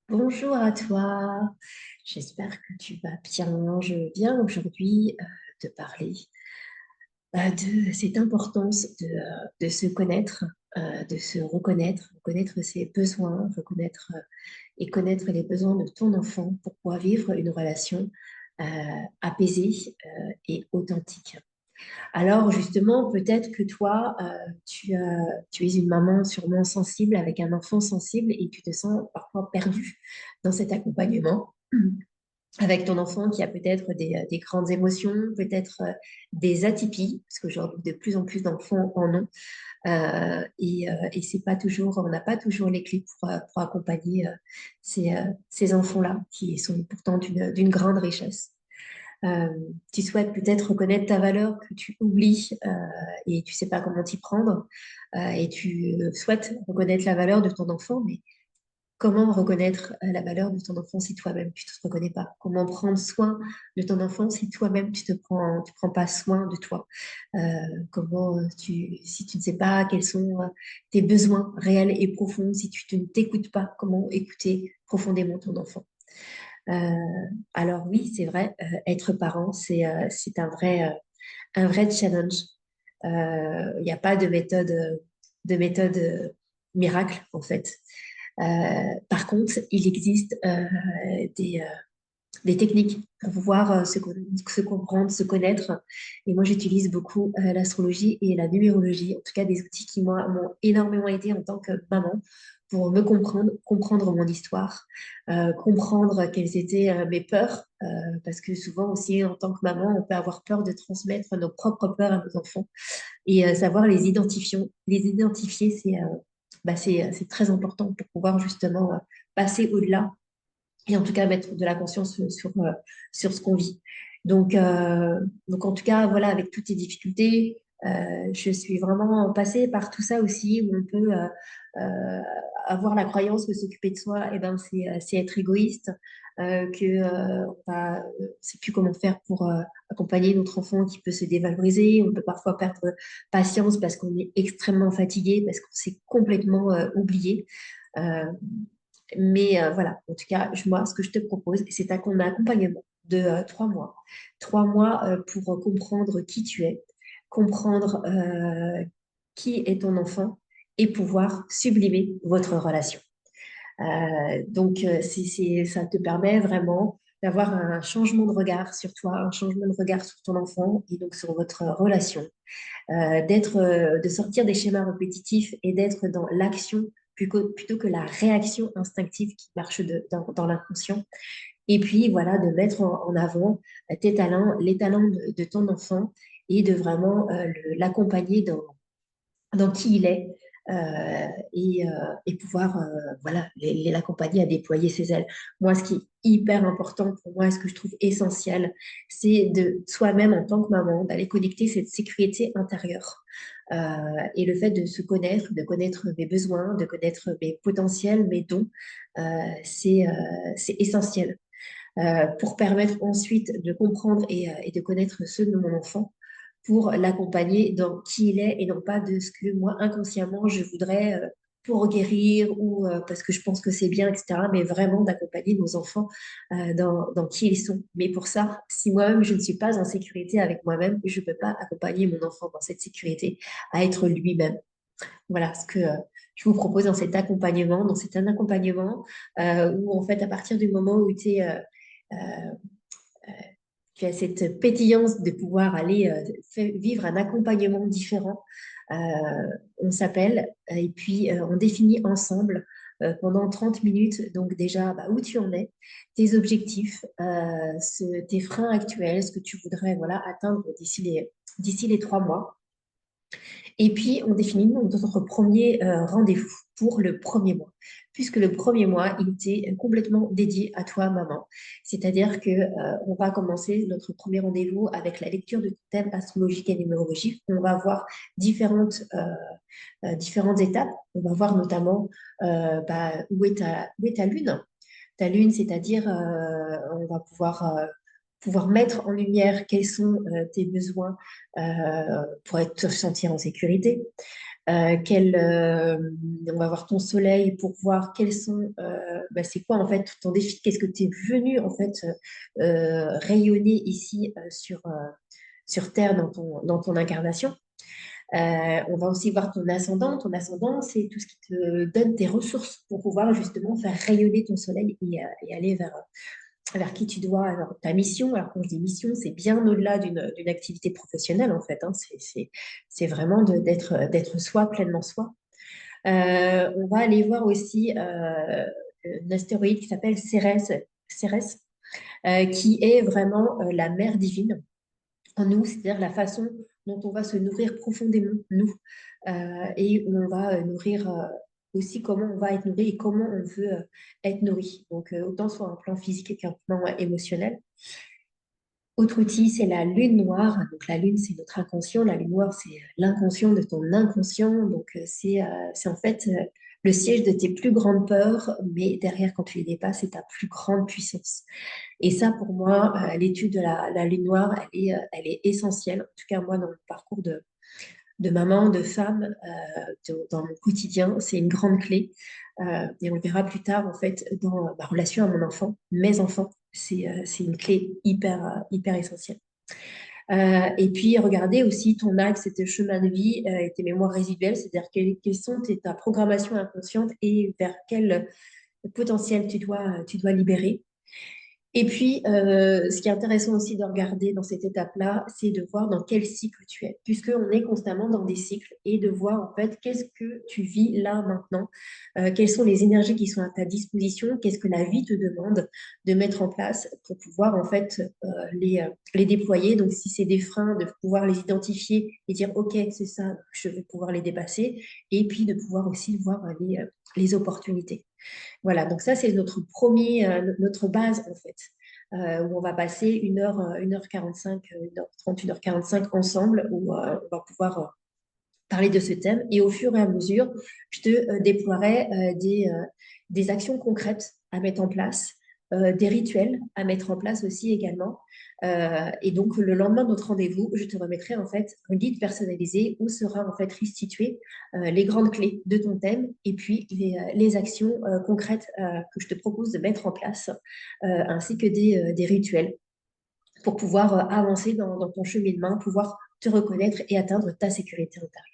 Bonjour à toi, j'espère que tu vas bien. Je viens aujourd'hui te parler de cette importance de se connaître, de se reconnaître, reconnaître ses besoins, reconnaître et connaître les besoins de ton enfant pour pouvoir vivre une relation euh, apaisée et authentique. Alors justement, peut-être que toi, tu es une maman sûrement sensible avec un enfant sensible et tu te sens parfois perdue dans cet accompagnement avec ton enfant qui a peut-être des grandes émotions, peut-être des atypies, parce qu'aujourd'hui de plus en plus d'enfants en ont, et c'est pas toujours, on n'a pas toujours les clés pour accompagner ces enfants-là qui sont pourtant d'une grande richesse. Euh, Tu souhaites peut-être reconnaître ta valeur que tu oublies et tu sais pas comment t'y prendre, et tu souhaites reconnaître la valeur de ton enfant, mais comment reconnaître la valeur de ton enfant si toi-même tu ne te reconnais pas? Comment prendre soin de ton enfant si toi-même tu prends pas soin de toi? Euh, Si tu ne sais pas quels sont tes besoins réels et profonds, si tu ne t'écoutes pas, comment écouter profondément ton enfant? Euh, alors oui, c'est vrai, être parent, c'est un vrai challenge. Il n'y a pas de méthode miracle en fait. Par contre, il existe des, euh, des techniques pour pouvoir se comprendre, se connaître. Et moi, j'utilise beaucoup l'astrologie et la numérologie, en tout cas des outils qui m'ont énormément aidé en tant que maman pour me comprendre, comprendre mon histoire, comprendre quelles étaient mes peurs, parce que souvent aussi, en tant que maman, on peut avoir peur de transmettre nos propres peurs à nos enfants et savoir les identifier, c'est très important pour pouvoir justement passer au-delà et en tout cas mettre de la conscience sur ce qu'on vit. Donc, donc, en tout cas, voilà, avec toutes ces difficultés, je suis vraiment passée par tout ça aussi, où on peut euh, avoir la croyance que s'occuper de soi, eh ben, c'est être égoïste, on sait plus comment faire pour accompagner notre enfant qui peut se dévaloriser. On peut parfois perdre patience parce qu'on est extrêmement fatigué, parce qu'on s'est complètement oublié. Euh, voilà, en tout cas, moi, ce que je te propose, c'est un accompagnement de 3 mois. 3 mois pour comprendre qui tu es, comprendre qui est ton enfant et pouvoir sublimer votre relation. Ça te permet vraiment d'avoir un changement de regard sur toi, un changement de regard sur ton enfant et donc sur votre relation, de sortir des schémas répétitifs et d'être dans l'action plutôt que la réaction instinctive qui marche dans l'inconscient. Et puis, voilà, de mettre en avant tes talents, les talents de ton enfant et de vraiment l'accompagner dans qui il est et pouvoir voilà, l'accompagner à déployer ses ailes. Moi, ce qui est hyper important pour moi, ce que je trouve essentiel, c'est de soi-même en tant que maman, d'aller connecter cette sécurité intérieure. Et le fait de se connaître, de connaître mes besoins, de connaître mes potentiels, mes dons, euh, c'est essentiel pour permettre ensuite de comprendre et de connaître ceux de mon enfant pour l'accompagner dans qui il est et non pas de ce que moi, inconsciemment, je voudrais pour guérir ou parce que je pense que c'est bien, etc. Mais vraiment d'accompagner nos enfants dans qui ils sont. Mais pour ça, si moi-même, je ne suis pas en sécurité avec moi-même, je ne peux pas accompagner mon enfant dans cette sécurité à être lui-même. Voilà ce que je vous propose dans cet accompagnement où en fait, à partir du moment où euh, tu as cette pétillance de pouvoir aller vivre un accompagnement différent. Euh, on s'appelle et puis on définit ensemble pendant 30 minutes, donc déjà bah, où tu en es, tes objectifs, tes freins actuels, ce que tu voudrais voilà, atteindre d'ici les 3 mois. Et puis, on définit notre premier rendez-vous pour le premier mois, puisque le premier mois, il était complètement dédié à toi, maman. C'est-à-dire que on va commencer notre premier rendez-vous avec la lecture de thèmes astrologiques et numérologiques. On va voir différentes étapes. On va voir notamment où est ta lune. Ta lune, c'est-à-dire, on va pouvoir mettre en lumière quels sont tes besoins pour te sentir en sécurité. On va voir ton soleil pour voir quels sont, c'est quoi en fait ton défi, qu'est-ce que tu es venu en fait rayonner ici sur Terre dans ton incarnation. On va aussi voir ton ascendant. Ton ascendant, c'est tout ce qui te donne tes ressources pour pouvoir justement faire rayonner ton soleil et aller vers qui tu dois, alors ta mission. Alors quand je dis mission, c'est bien au-delà d'une activité professionnelle en fait, hein. C'est vraiment d'être soi, pleinement soi. On va aller voir aussi un astéroïde qui s'appelle Cérès, qui est vraiment la mère divine en nous, c'est-à-dire la façon dont on va se nourrir profondément, nous, et où on va nourrir aussi comment on va être nourri et comment on veut être nourri. Donc, autant sur un plan physique qu'un plan émotionnel. Autre outil, c'est la lune noire. Donc, la lune, c'est notre inconscient. La lune noire, c'est l'inconscient de ton inconscient. Donc, c'est en fait le siège de tes plus grandes peurs, mais derrière, quand tu les dépasses, c'est ta plus grande puissance. Et ça, pour moi, l'étude de la lune noire, elle est essentielle. En tout cas, moi, dans mon parcours de maman, de femme, dans mon quotidien, c'est une grande clé. Et on le verra plus tard, en fait, dans ma relation à mon enfant, mes enfants. C'est une clé hyper essentielle. Et puis, regarder aussi ton axe et tes chemins de vie et tes mémoires résiduelles, c'est-à-dire quelles sont ta programmation inconsciente et vers quel potentiel tu dois libérer. Et puis, ce qui est intéressant aussi de regarder dans cette étape-là, c'est de voir dans quel cycle tu es, puisqu'on est constamment dans des cycles, et de voir en fait qu'est-ce que tu vis là maintenant, quelles sont les énergies qui sont à ta disposition, qu'est-ce que la vie te demande de mettre en place pour pouvoir en fait les déployer. Donc, si c'est des freins, de pouvoir les identifier et dire, OK, c'est ça, je vais pouvoir les dépasser, et puis de pouvoir aussi voir les opportunités. Voilà, donc ça, c'est notre base, en fait, où on va passer 1h45, 1h30, 1h45 ensemble, où on va pouvoir parler de ce thème. Et au fur et à mesure, je te déploierai des actions concrètes à mettre en place, des rituels à mettre en place aussi également. Et donc, le lendemain de notre rendez-vous, je te remettrai en fait un guide personnalisé où sera en fait restitué les grandes clés de ton thème et puis les actions concrètes que je te propose de mettre en place, ainsi que des rituels pour pouvoir avancer dans ton cheminement, pouvoir te reconnaître et atteindre ta sécurité intérieure.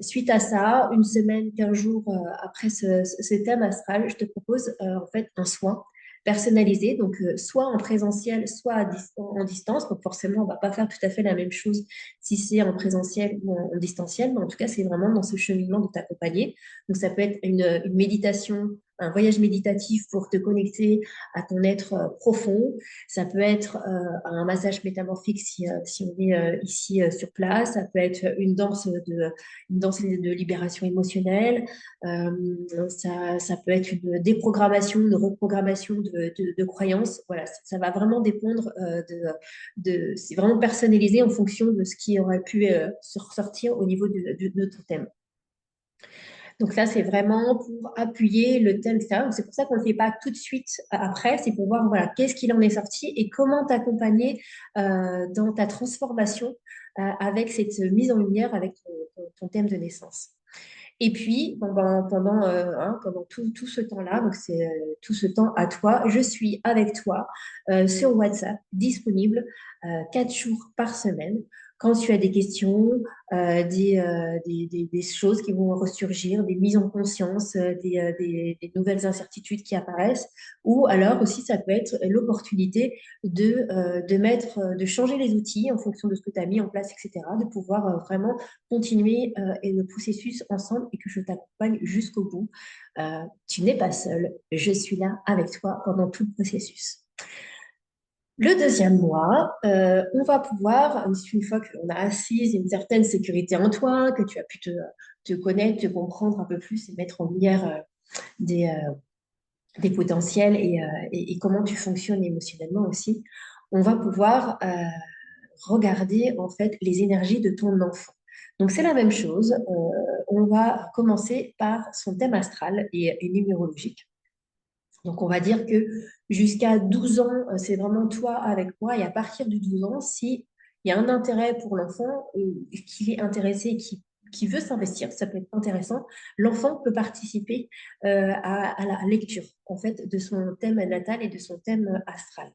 Suite à ça, une semaine, 15 jours après ce thème astral, je te propose en fait un soin personnalisé, donc soit en présentiel, soit en distance. Donc forcément, on ne va pas faire tout à fait la même chose si c'est en présentiel ou en distanciel, mais en tout cas, c'est vraiment dans ce cheminement de t'accompagner. Donc ça peut être une méditation, un voyage méditatif pour te connecter à ton être profond. Ça peut être un massage métamorphique si on est ici sur place. Ça peut être une danse de libération émotionnelle. Ça peut être une déprogrammation, une reprogrammation de croyances. Voilà, ça va vraiment dépendre c'est vraiment personnalisé en fonction de ce qui aurait pu se ressortir au niveau de ton thème. Donc là, c'est vraiment pour appuyer le thème, etc. Donc c'est pour ça qu'on ne le fait pas tout de suite après, c'est pour voir voilà, qu'est-ce qu'il en est sorti et comment t'accompagner dans ta transformation avec cette mise en lumière avec ton thème de naissance. Et puis, pendant tout ce temps-là, donc c'est tout ce temps à toi, je suis avec toi sur WhatsApp, disponible 4 jours par semaine. Quand tu as des questions, des choses qui vont ressurgir, des mises en conscience, des nouvelles incertitudes qui apparaissent, ou alors aussi ça peut être l'opportunité de changer les outils en fonction de ce que tu as mis en place, etc., de pouvoir vraiment continuer et le processus ensemble et que je t'accompagne jusqu'au bout. Tu n'es pas seul, je suis là avec toi pendant tout le processus. Le deuxième mois, on va pouvoir, une fois qu'on a assise une certaine sécurité en toi, que tu as pu te connaître, te comprendre un peu plus et mettre en lumière des potentiels et comment tu fonctionnes émotionnellement aussi, on va pouvoir regarder en fait les énergies de ton enfant. Donc c'est la même chose, on va commencer par son thème astral et numérologique. Donc, on va dire que jusqu'à 12 ans, c'est vraiment toi avec moi. Et à partir de 12 ans, s'il y a un intérêt pour l'enfant, qu'il est intéressé, qui veut s'investir, ça peut être intéressant, l'enfant peut participer à la lecture, en fait, de son thème natal et de son thème astral.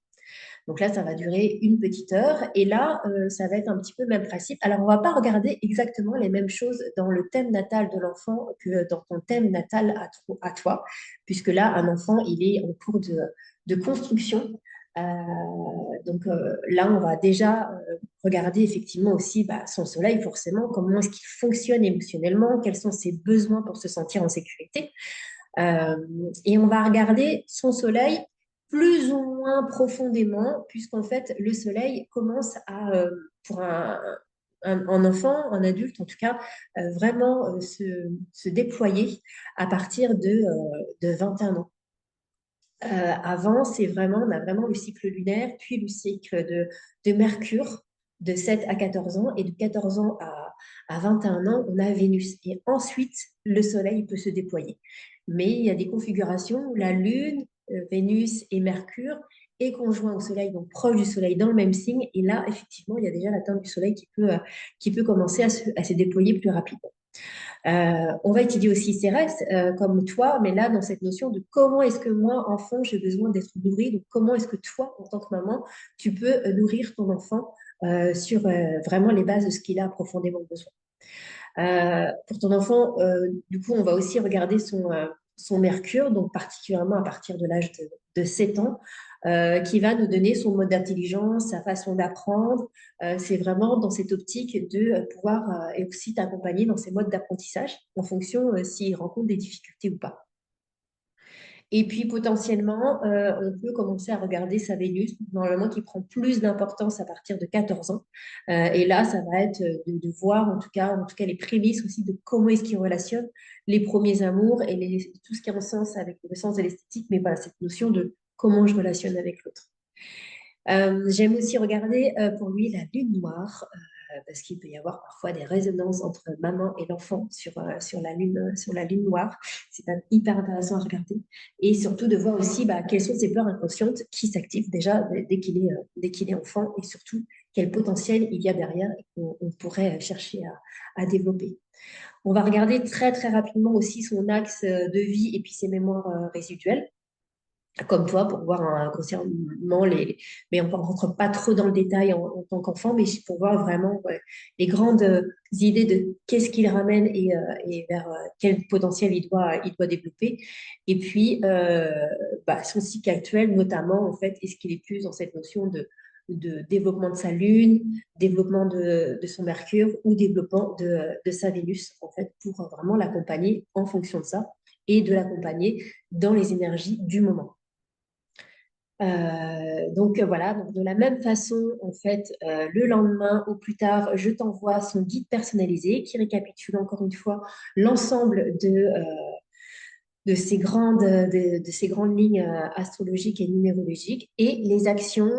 Donc là, ça va durer une petite heure. Et là, ça va être un petit peu le même principe. Alors, on ne va pas regarder exactement les mêmes choses dans le thème natal de l'enfant que dans ton thème natal à toi, puisque là, un enfant, il est en cours de construction. Donc là, on va déjà regarder effectivement aussi son soleil, forcément, comment est-ce qu'il fonctionne émotionnellement, quels sont ses besoins pour se sentir en sécurité. Euh, et on va regarder son soleil plus ou moins profondément, puisqu'en fait, le soleil commence pour un enfant, un adulte en tout cas, vraiment se déployer à partir de 21 ans. Avant, on a vraiment le cycle lunaire, puis le cycle de Mercure de 7 à 14 ans, et de 14 ans à 21 ans, on a Vénus. Et ensuite, le Soleil peut se déployer. Mais il y a des configurations où la Lune, Vénus et Mercure est conjoint au Soleil, donc proche du Soleil dans le même signe. Et là, effectivement, il y a déjà la teinte du Soleil qui peut commencer à se déployer plus rapidement. On va étudier aussi Cérès, comme toi, mais là, dans cette notion de comment est-ce que moi, enfant, j'ai besoin d'être nourri, donc comment est-ce que toi, en tant que maman, tu peux nourrir ton enfant sur vraiment les bases de ce qu'il a profondément besoin. Pour ton enfant, du coup, on va aussi regarder son mercure, donc particulièrement à partir de l'âge de 7 ans, qui va nous donner son mode d'intelligence, sa façon d'apprendre. C'est vraiment dans cette optique de pouvoir et aussi t'accompagner dans ses modes d'apprentissage en fonction s'il rencontre des difficultés ou pas. Et puis potentiellement, on peut commencer à regarder sa Vénus, normalement qui prend plus d'importance à partir de 14 ans. Et là, ça va être de voir en tout cas les prémices aussi de comment est-ce qu'il relationne les premiers amours et tout ce qui est en sens avec le sens de l'esthétique, mais voilà, cette notion de comment je relationne avec l'autre. J'aime aussi regarder pour lui la lune noire, parce qu'il peut y avoir parfois des résonances entre maman et l'enfant sur la lune noire. C'est hyper intéressant à regarder. Et surtout de voir aussi quelles sont ces peurs inconscientes qui s'activent déjà dès qu'il est enfant, et surtout quel potentiel il y a derrière et qu'on pourrait chercher à développer. On va regarder très très rapidement aussi son axe de vie et puis ses mémoires résiduelles comme toi, pour voir concernant mais on ne rentre pas trop dans le détail en tant qu'enfant, mais pour voir vraiment les grandes idées de qu'est-ce qu'il ramène et vers quel potentiel il doit développer. Et puis, son cycle actuel, notamment, en fait, est-ce qu'il est plus dans cette notion de développement de sa Lune, développement de son Mercure ou développement de sa Vénus, en fait, pour vraiment l'accompagner en fonction de ça et de l'accompagner dans les énergies du moment. Donc voilà, donc de la même façon, en fait, le lendemain ou plus tard, je t'envoie son guide personnalisé qui récapitule encore une fois l'ensemble de ces grandes lignes astrologiques et numérologiques et les actions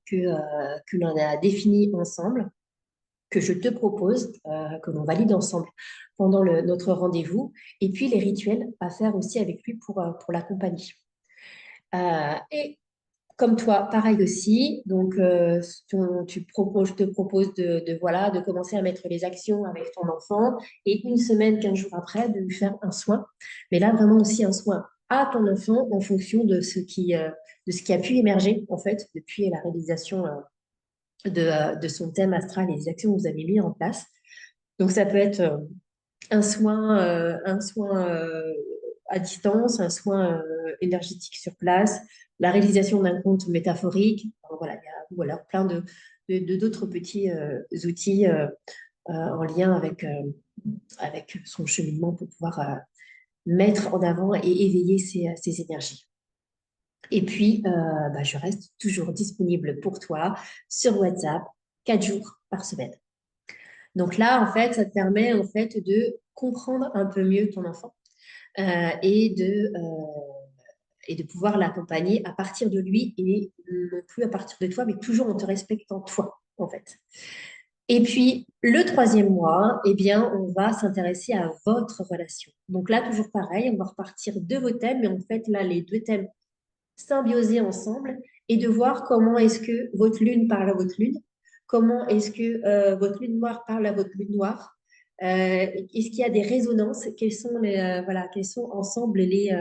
que l'on a définies ensemble, que je te propose, que l'on valide ensemble pendant notre rendez-vous, et puis les rituels à faire aussi avec lui pour l'accompagner. Et comme toi, pareil aussi. Donc, je te propose voilà, de commencer à mettre les actions avec ton enfant et une semaine, 15 jours après, de lui faire un soin. Mais là, vraiment aussi un soin à ton enfant en fonction de ce qui a pu émerger, en fait, depuis la réalisation de son thème astral et des actions que vous avez mis en place. Donc, ça peut être un soin à distance, un soin énergétique sur place, la réalisation d'un conte métaphorique. Enfin, voilà, il y a voilà, plein d'autres petits outils en lien avec son cheminement pour pouvoir mettre en avant et éveiller ces énergies. Et puis, je reste toujours disponible pour toi sur WhatsApp, 4 jours par semaine. Donc là, en fait, ça te permet en fait de comprendre un peu mieux ton enfant euh, et de, euh, et de pouvoir l'accompagner à partir de lui et non plus à partir de toi, mais toujours en te respectant toi, en fait. Et puis, le troisième mois, eh bien, on va s'intéresser à votre relation. Donc là, toujours pareil, on va repartir de vos thèmes, mais en fait, là, les deux thèmes symbioser ensemble et de voir comment est-ce que votre lune parle à votre lune, comment est-ce que votre lune noire parle à votre lune noire, Est-ce qu'il y a des résonances? Voilà, quels sont ensemble les,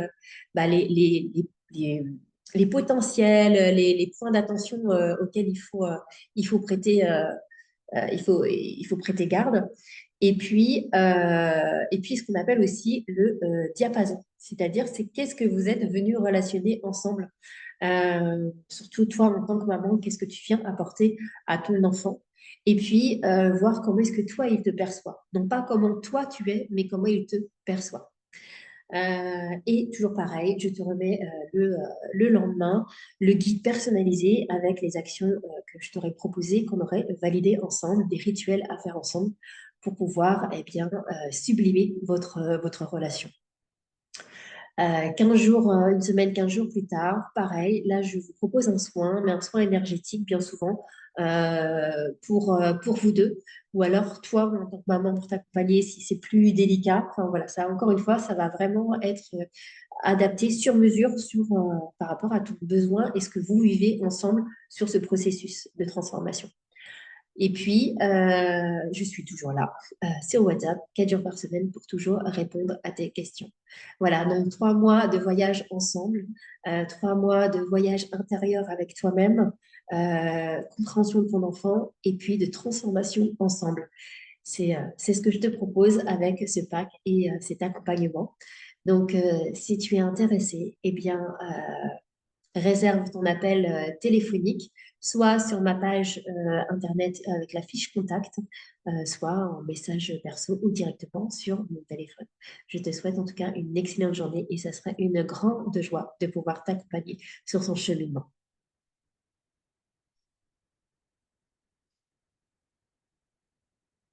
les potentiels, les points d'attention auxquels il faut prêter, il faut prêter garde. Et puis ce qu'on appelle aussi le diapason, c'est-à-dire c'est qu'est-ce que vous êtes venus relationner ensemble. Surtout toi en tant que maman, qu'est-ce que tu viens apporter à ton enfant. Et puis voir comment est-ce que toi il te perçoit. Non pas comment toi tu es, mais comment il te perçoit. Et toujours pareil, je te remets le lendemain le guide personnalisé avec les actions que je t'aurais proposées, qu'on aurait validées ensemble, des rituels à faire ensemble pour pouvoir eh bien, sublimer votre relation. 15 jours, une semaine, 15 jours plus tard, pareil, là, je vous propose un soin, mais un soin énergétique, bien souvent, pour vous deux. Ou alors, toi, en tant que maman, pour t'accompagner, si c'est plus délicat. Enfin, voilà, ça, encore une fois, ça va vraiment être adapté sur mesure par rapport à ton besoin et ce que vous vivez ensemble sur ce processus de transformation. Et puis, je suis toujours là sur WhatsApp, 4 jours par semaine pour toujours répondre à tes questions. Voilà, donc 3 mois de voyage ensemble, 3 mois de voyage intérieur avec toi-même, compréhension de ton enfant et puis de transformation ensemble. C'est ce que je te propose avec ce pack et cet accompagnement. Donc, si tu es intéressé, eh bien, réserve ton appel téléphonique, soit sur ma page internet avec la fiche contact, soit en message perso ou directement sur mon téléphone. Je te souhaite en tout cas une excellente journée et ça sera une grande joie de pouvoir t'accompagner sur son cheminement.